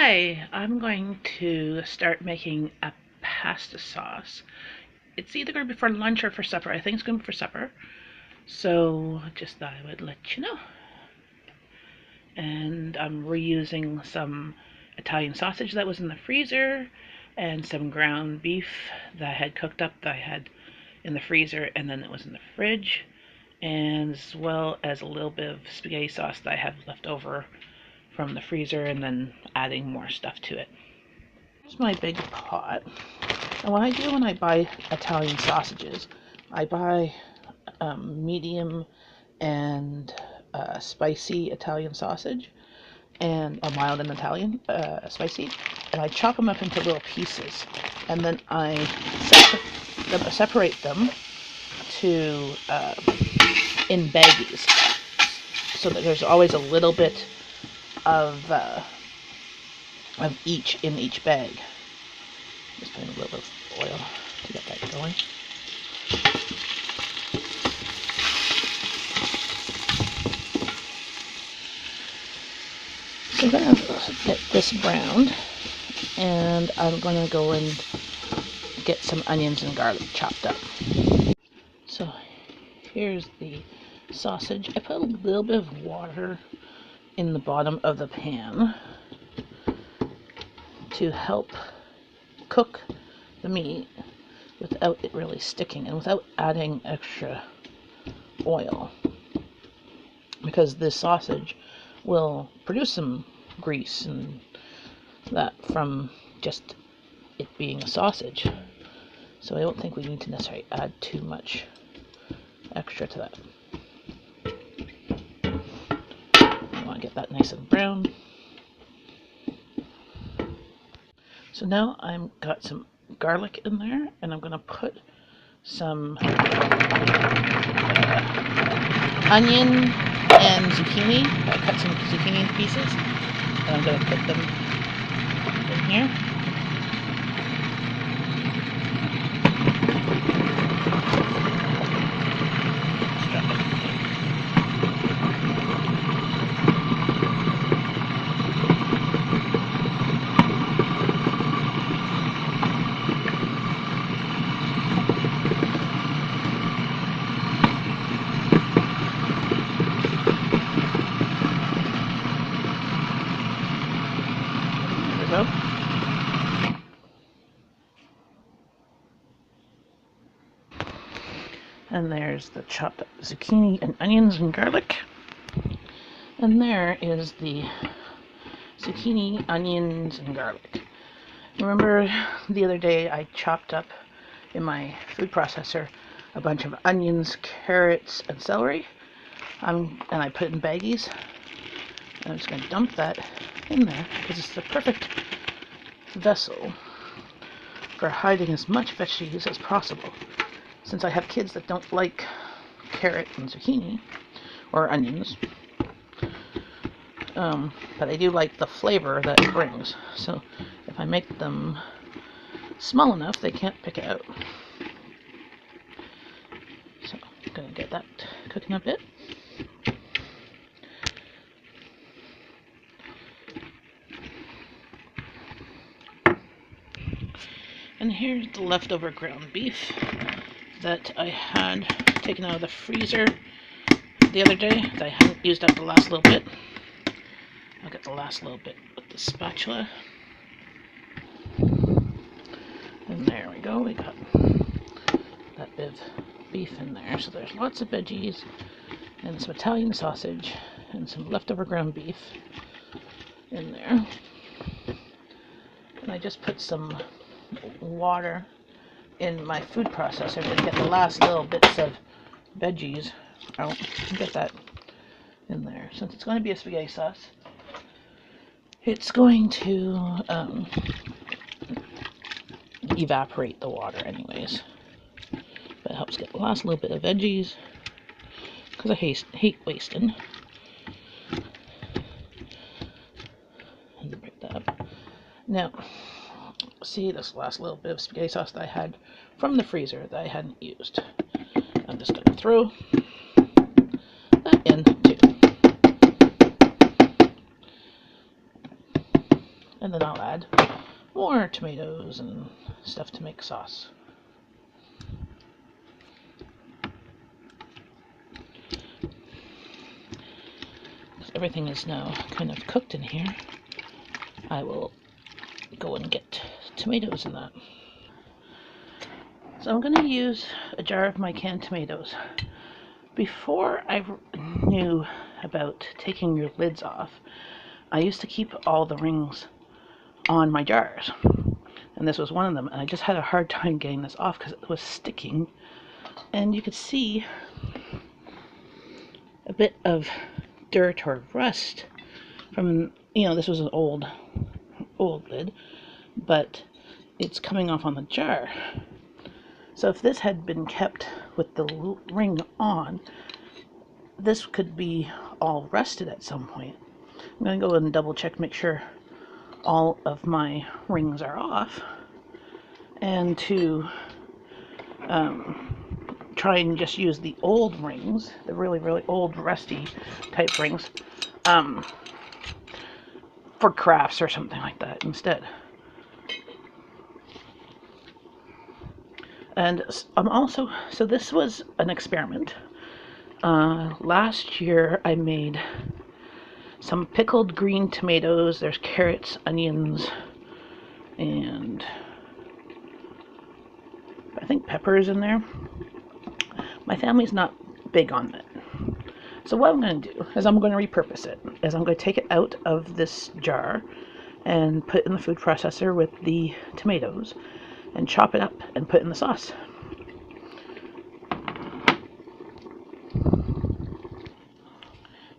Hi, I'm going to start making a pasta sauce. It's either going to be for lunch or for supper. I think it's going to be for supper. So just thought I would let you know. And I'm reusing some Italian sausage that was in the freezer and some ground beef that I had cooked up that I had in the freezer and then it was in the fridge, and as well as a little bit of spaghetti sauce that I had left over from the freezer and then adding more stuff to it. Here's my big pot. And what I do when I buy Italian sausages, I buy medium and spicy Italian sausage, and a mild and Italian spicy, and I chop them up into little pieces, and then I separate them to in baggies, so that there's always a little bit of each in each bag. Just putting a little bit of oil to get that going. So I'm going to get this browned, and I'm going to go and get some onions and garlic chopped up. So here's the sausage. I put a little bit of water in the bottom of the pan to help cook the meat without it really sticking and without adding extra oil, because this sausage will produce some grease and that from just it being a sausage. So I don't think we need to necessarily add too much extra to that. I want to get that nice and brown. So now I've got some garlic in there, and I'm going to put some onion and zucchini. I cut some zucchini in pieces, and I'm going to put them in here. And there's the chopped up zucchini and onions and garlic. And there is the zucchini, onions, and garlic. Remember the other day I chopped up in my food processor a bunch of onions, carrots, and celery. And I put it in baggies. And I'm just going to dump that in there because it's the perfect vessel for hiding as much veggies as possible. Since I have kids that don't like carrot and zucchini or onions, but I do like the flavor that it brings. So if I make them small enough, they can't pick it out. So I'm going to get that cooking a bit. And here's the leftover ground beef that I had taken out of the freezer the other day that I hadn't used up the last little bit. I'll get the last little bit with the spatula. And there we go, we got that bit of beef in there. So there's lots of veggies and some Italian sausage and some leftover ground beef in there. And I just put some water in my food processor to get the last little bits of veggies out and get that in there. Since it's going to be a spaghetti sauce, it's going to evaporate the water anyways. But it helps get the last little bit of veggies because I hate wasting. And break that up. Now, see this last little bit of spaghetti sauce that I had from the freezer that I hadn't used. I'm just going to throw that in too. And then I'll add more tomatoes and stuff to make sauce. Everything is now kind of cooked in here. I will go and get tomatoes in that. So I'm going to use a jar of my canned tomatoes. Before I knew about taking your lids off, I used to keep all the rings on my jars. And this was one of them. And I just had a hard time getting this off because it was sticking. And you could see a bit of dirt or rust from, this was an old lid, but it's coming off on the jar. So if this had been kept with the ring on, this could be all rusted at some point. I'm going to go and double check, make sure all of my rings are off, and to try and just use the old rings, the really, really old rusty type rings, for crafts or something like that instead. And I'm also, so this was an experiment. Last year I made some pickled green tomatoes. There's carrots, onions, and I think peppers in there. My family's not big on it. So what I'm going to do is I'm going to repurpose it. I'm going to take it out of this jar and put it in the food processor with the tomatoes and chop it up and put it in the sauce.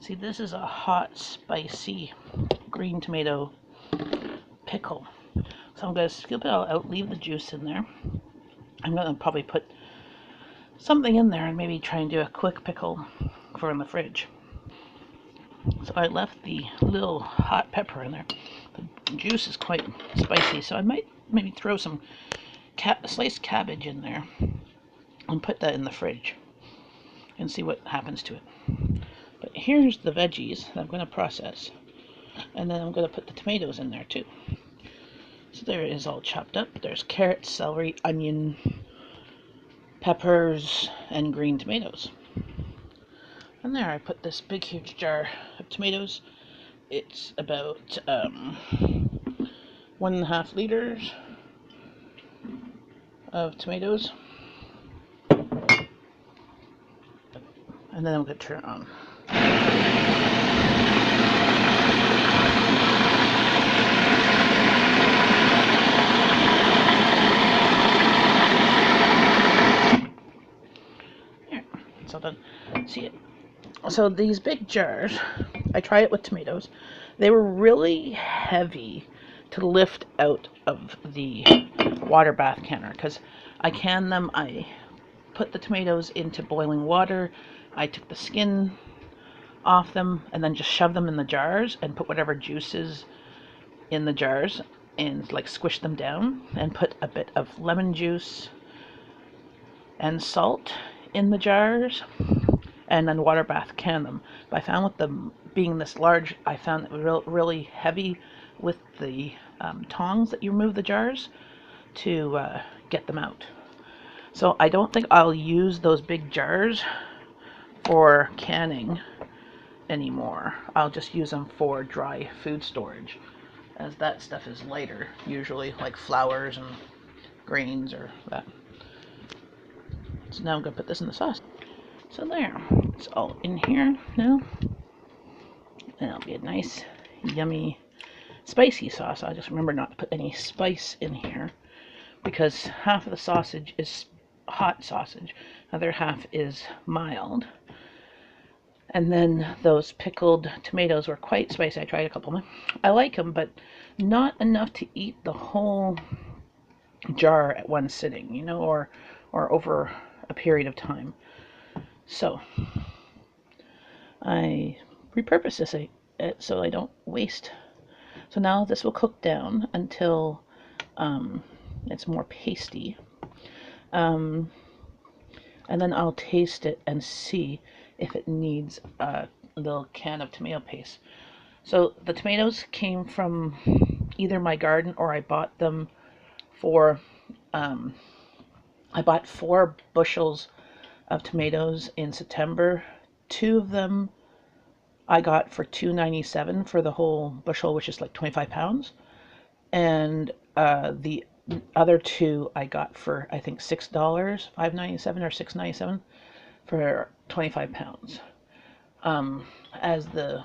See, this is a hot, spicy green tomato pickle. So I'm going to scoop it all out, leave the juice in there. I'm going to probably put something in there and maybe try and do a quick pickle for in the fridge. So I left the little hot pepper in there. The juice is quite spicy, so I might maybe throw some sliced cabbage in there and put that in the fridge and see what happens to it. But here's the veggies that I'm going to process, and then I'm going to put the tomatoes in there too. So there it is, all chopped up. There's carrots, celery, onion, peppers, and green tomatoes. And there I put this big huge jar of tomatoes. It's about 1.5 liters of tomatoes. And then I'm going to turn it on. There, so done. See it. So these big jars, I tried it with tomatoes. They were really heavy to lift out of the water bath canner because I canned them. I put the tomatoes into boiling water. I took the skin off them and then just shoved them in the jars and put whatever juices in the jars and like squish them down and put a bit of lemon juice and salt in the jars and then water bath can them. But I found with them being this large, I found it was really heavy with the tongs that you remove the jars to get them out. So I don't think I'll use those big jars for canning anymore. I'll just use them for dry food storage, as that stuff is lighter, usually, like flours and grains or that. So now I'm going to put this in the sauce. So there, it's all in here now. And it'll be a nice, yummy, spicy sauce. I just remember not to put any spice in here because half of the sausage is hot sausage, other half is mild. And then those pickled tomatoes were quite spicy. I tried a couple of them. I like them, but not enough to eat the whole jar at one sitting, or over a period of time. So I repurpose this so I don't waste. So now this will cook down until it's more pasty. And then I'll taste it and see if it needs a little can of tomato paste. So the tomatoes came from either my garden or I bought them for, I bought 4 bushels of tomatoes in September. 2 of them I got for $2.97 for the whole bushel, which is like 25 pounds. And the other 2 I got for, I think, $6, $5.97 or $6.97 for 25 pounds. As the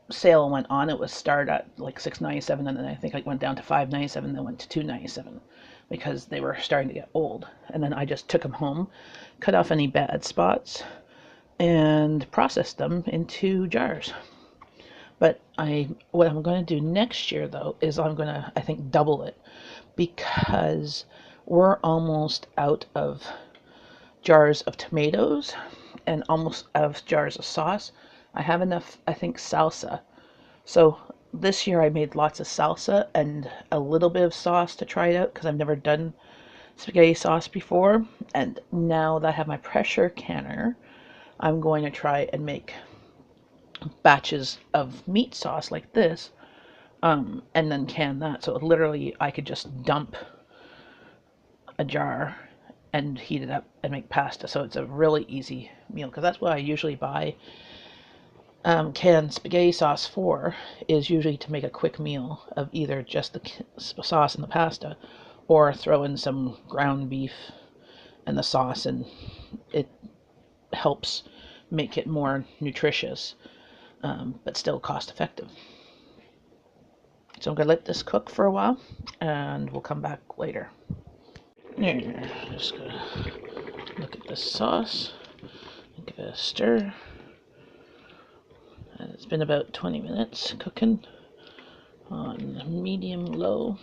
sale went on, it was started at like $6.97, and then I think it went down to $5.97, then went to $2.97 because they were starting to get old. And then I just took them home, cut off any bad spots, and processed them into jars. But what I'm going to do next year, though, is I'm going to, I think, double it, because we're almost out of jars of tomatoes and almost out of jars of sauce. I have enough, I think, salsa. So this year I made lots of salsa and a little bit of sauce to try it out, because I've never done spaghetti sauce before. And now that I have my pressure canner, I'm going to try and make batches of meat sauce like this, and then can that. So literally I could just dump a jar and heat it up and make pasta. So it's a really easy meal, because that's what I usually buy canned spaghetti sauce for, is usually to make a quick meal of either just the sauce and the pasta, or throw in some ground beef and the sauce, and it helps make it more nutritious, but still cost effective. So I'm going to let this cook for a while, and we'll come back later. There, just going to look at this sauce and give it a stir. And it's been about 20 minutes cooking on medium low,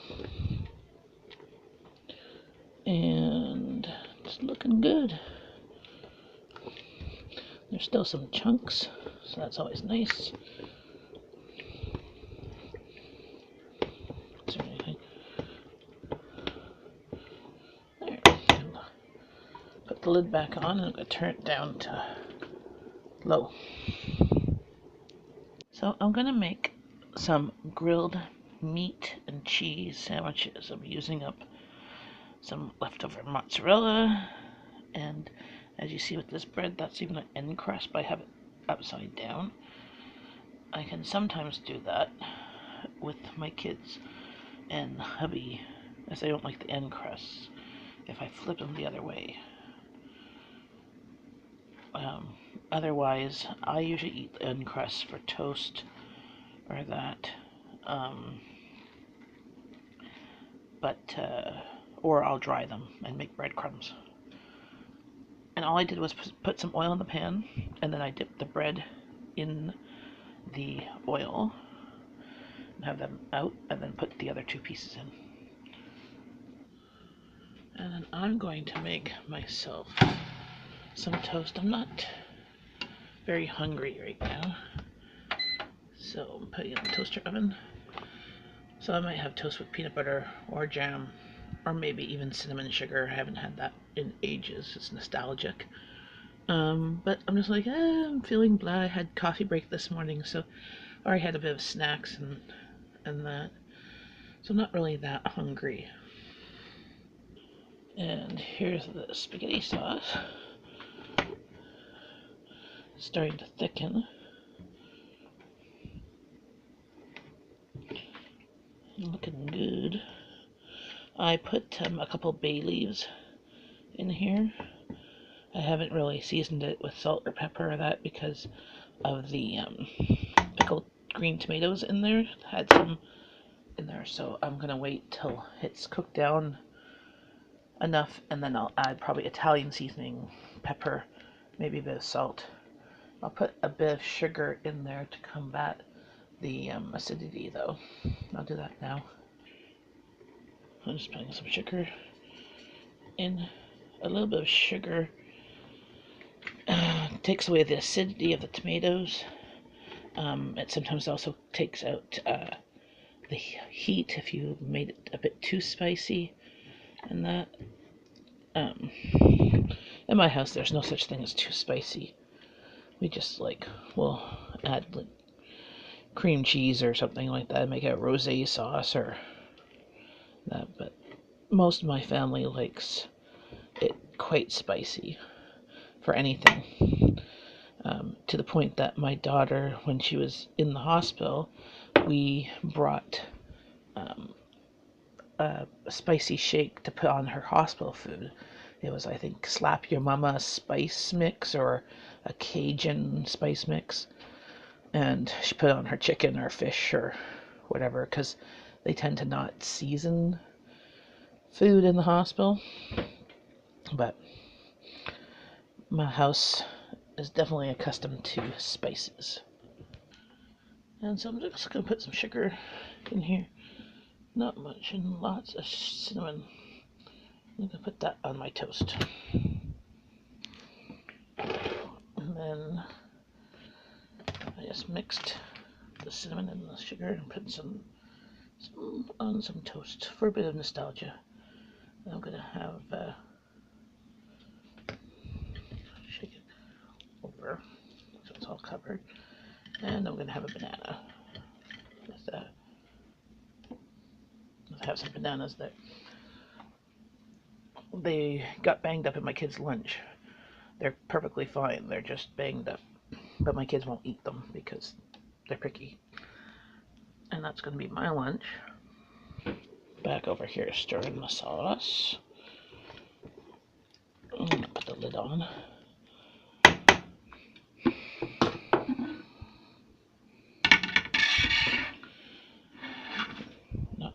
and it's looking good. There's still some chunks, so that's always nice. Is there anything? There. Put the lid back on, and I'm going to turn it down to low. So I'm going to make some grilled meat and cheese sandwiches. I'm using up some leftover mozzarella, and as you see with this bread, that's even an end crust, but I have it upside down. I can sometimes do that with my kids and hubby, as they don't like the end crusts, if I flip them the other way. Otherwise, I usually eat the end crust for toast or that, or I'll dry them and make breadcrumbs. And all I did was put some oil in the pan, and then I dipped the bread in the oil and have them out, and then put the other 2 pieces in. And then I'm going to make myself some toast. I'm not very hungry right now, so I'm putting it in the toaster oven. So I might have toast with peanut butter or jam, or maybe even cinnamon sugar. I haven't had that in ages. It's nostalgic. But I'm just like, I'm feeling blah. I had coffee break this morning, so I already had a bit of snacks and that. So I'm not really that hungry. And here's the spaghetti sauce. It's starting to thicken. Looking good. I put a couple bay leaves in here. I haven't really seasoned it with salt or pepper or that because of the pickled green tomatoes in there. Had some in there, so I'm gonna wait till it's cooked down enough, and then I'll add probably Italian seasoning, pepper, maybe a bit of salt. I'll put a bit of sugar in there to combat the acidity, though. I'll do that now. I'm just putting some sugar in. A little bit of sugar takes away the acidity of the tomatoes. It sometimes also takes out the heat if you made it a bit too spicy, and that. In my house, there's no such thing as too spicy. We just we'll add cream cheese or something like that, make a rosé sauce or that. But most of my family likes it quite spicy for anything. To the point that my daughter, when she was in the hospital, we brought a spicy shake to put on her hospital food. It was, I think, Slap Your Mama spice mix or a Cajun spice mix. And she put it on her chicken or fish or whatever, because they tend to not season food in the hospital. But my house is definitely accustomed to spices. And so I'm just going to put some sugar in here. Not much, and lots of cinnamon. I'm going to put that on my toast. And then I just mixed the cinnamon and the sugar and put some on some toast for a bit of nostalgia. I'm going to have shake it over so it's all covered. And I'm going to have a banana with that. I have some bananas that they got banged up in my kids' lunch. They're perfectly fine. They're just banged up. But my kids won't eat them because they're picky. And that's going to be my lunch. Back over here stirring the sauce. I'm going to put the lid on. Not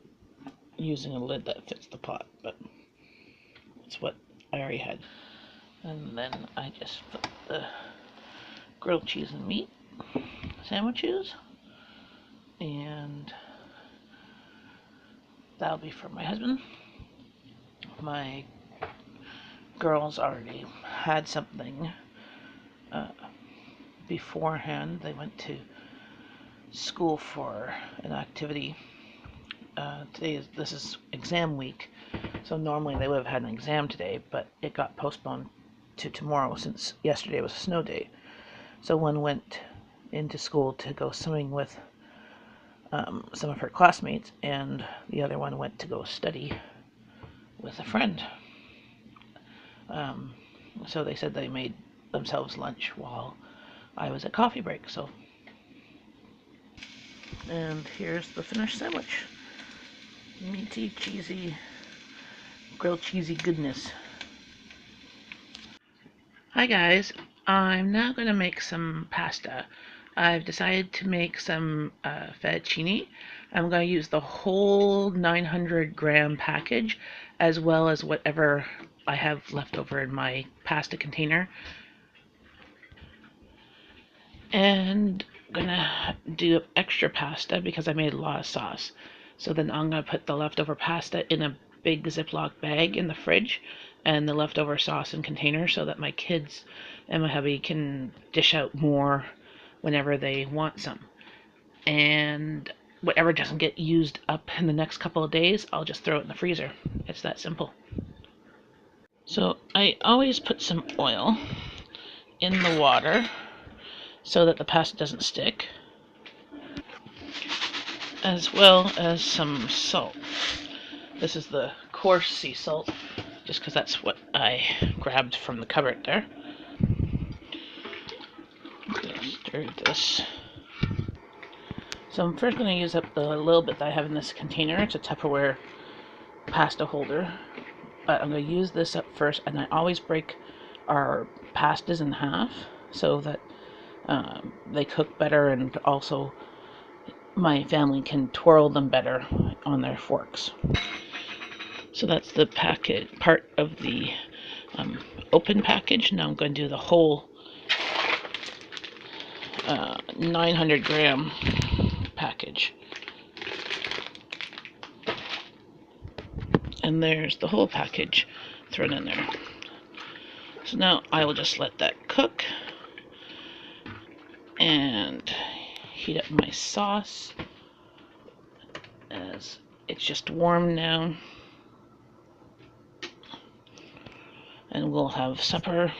using a lid that fits the pot, but that's what I already had. And then I just put the grilled cheese and meat sandwiches, and that'll be for my husband. My girls already had something beforehand. They went to school for an activity. This is exam week, so normally they would have had an exam today, but it got postponed to tomorrow since yesterday was a snow day. So one went into school to go swimming with some of her classmates, and the other one went to go study with a friend. So they said they made themselves lunch while I was at coffee break. So, and here's the finished sandwich. Meaty, cheesy, grilled cheesy goodness. Hi guys, I'm now going to make some pasta. I've decided to make some fettuccine. I'm going to use the whole 900-gram package as well as whatever I have left over in my pasta container. And I'm going to do extra pasta because I made a lot of sauce. So then I'm going to put the leftover pasta in a big Ziploc bag in the fridge and the leftover sauce in containers so that my kids and my hubby can dish out more whenever they want some. And whatever doesn't get used up in the next couple of days, I'll just throw it in the freezer. It's that simple. So I always put some oil in the water so that the pasta doesn't stick, as well as some salt. This is the coarse sea salt, just because that's what I grabbed from the cupboard there. I'm going to stir this. So I'm first going to use up the little bit that I have in this container. It's a Tupperware pasta holder. But I'm going to use this up first, and I always break our pastas in half so that they cook better, and also my family can twirl them better on their forks. So that's the packet part of the open package. Now I'm going to do the whole 900-gram package. And there's the whole package thrown in there. So now I will just let that cook and heat up my sauce as it's just warm now. And we'll have supper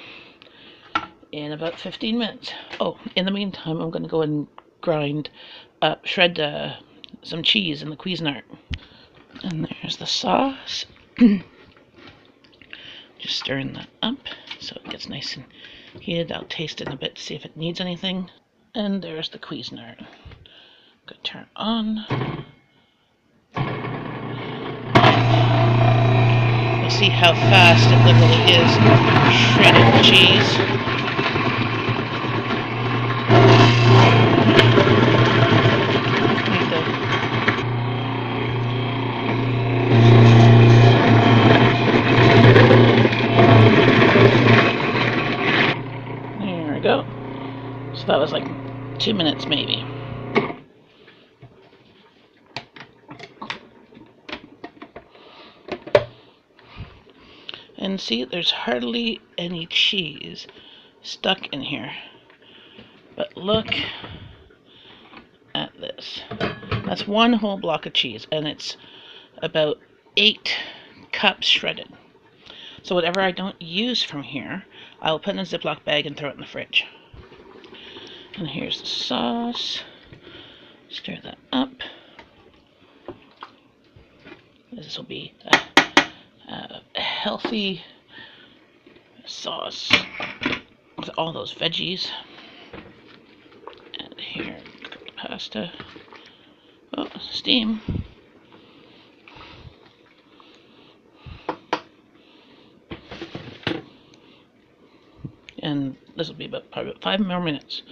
in about 15 minutes. Oh, in the meantime, I'm going to go and grind shred some cheese in the Cuisinart. And there's the sauce. Just stirring that up so it gets nice and heated. I'll taste it in a bit to see if it needs anything. And there's the Cuisinart. Gonna turn it on. You'll see how fast it literally is shredded cheese. There we go. So that was like 2 minutes maybe. And see, there's hardly any cheese stuck in here. But look at this. That's one whole block of cheese, and it's about 8 cups shredded. So whatever I don't use from here, I'll put in a Ziploc bag and throw it in the fridge. And here's the sauce. Stir that up. This will be a healthy sauce with all those veggies. And here, cooked pasta. Oh, steam. And this will be probably about 5 more minutes.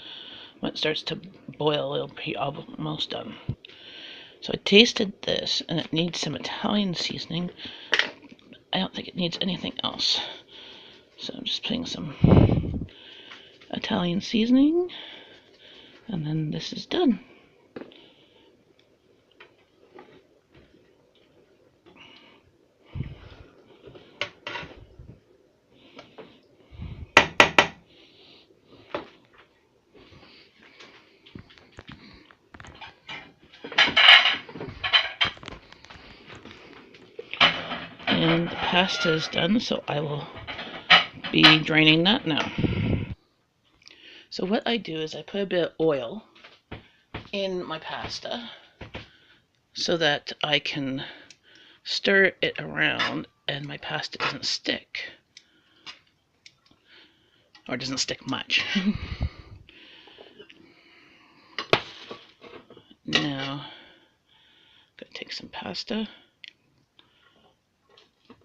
When it starts to boil, it'll be almost done. So I tasted this, and it needs some Italian seasoning. I don't think it needs anything else. So I'm just putting some Italian seasoning, and then this is done. And the pasta is done, so I will be draining that now. So what I do is I put a bit of oil in my pasta so that I can stir it around and my pasta doesn't stick. Or doesn't stick much. Now, I'm going to take some pasta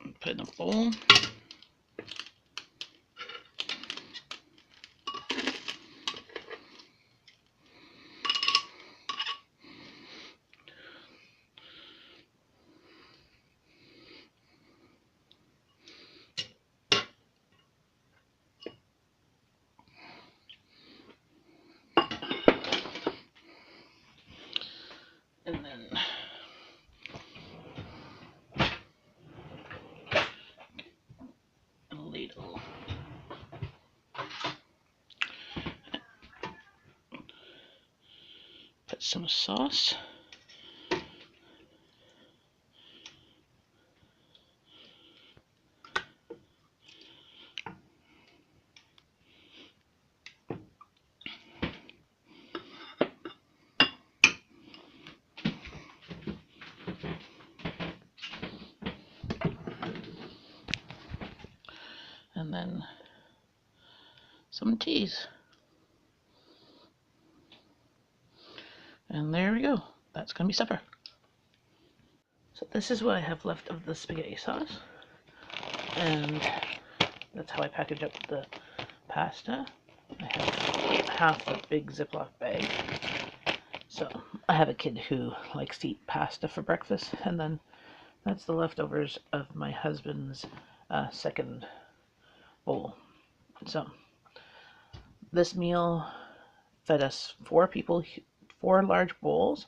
and put it in a bowl. And then a ladle. Put some sauce. And then some cheese. And there we go. That's going to be supper. So this is what I have left of the spaghetti sauce. And that's how I package up the pasta. I have half a big Ziploc bag. So I have a kid who likes to eat pasta for breakfast. And then that's the leftovers of my husband's second bowl. So this meal fed us 4 people, 4 large bowls,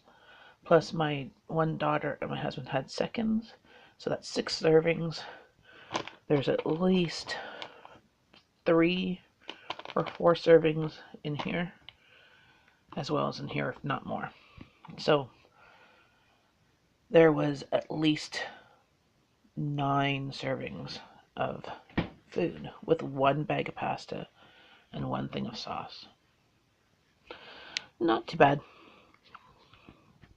plus my one daughter and my husband had seconds. So that's 6 servings. There's at least 3 or 4 servings in here, as well as in here, if not more. So there was at least 9 servings of food with 1 bag of pasta and 1 thing of sauce. Not too bad.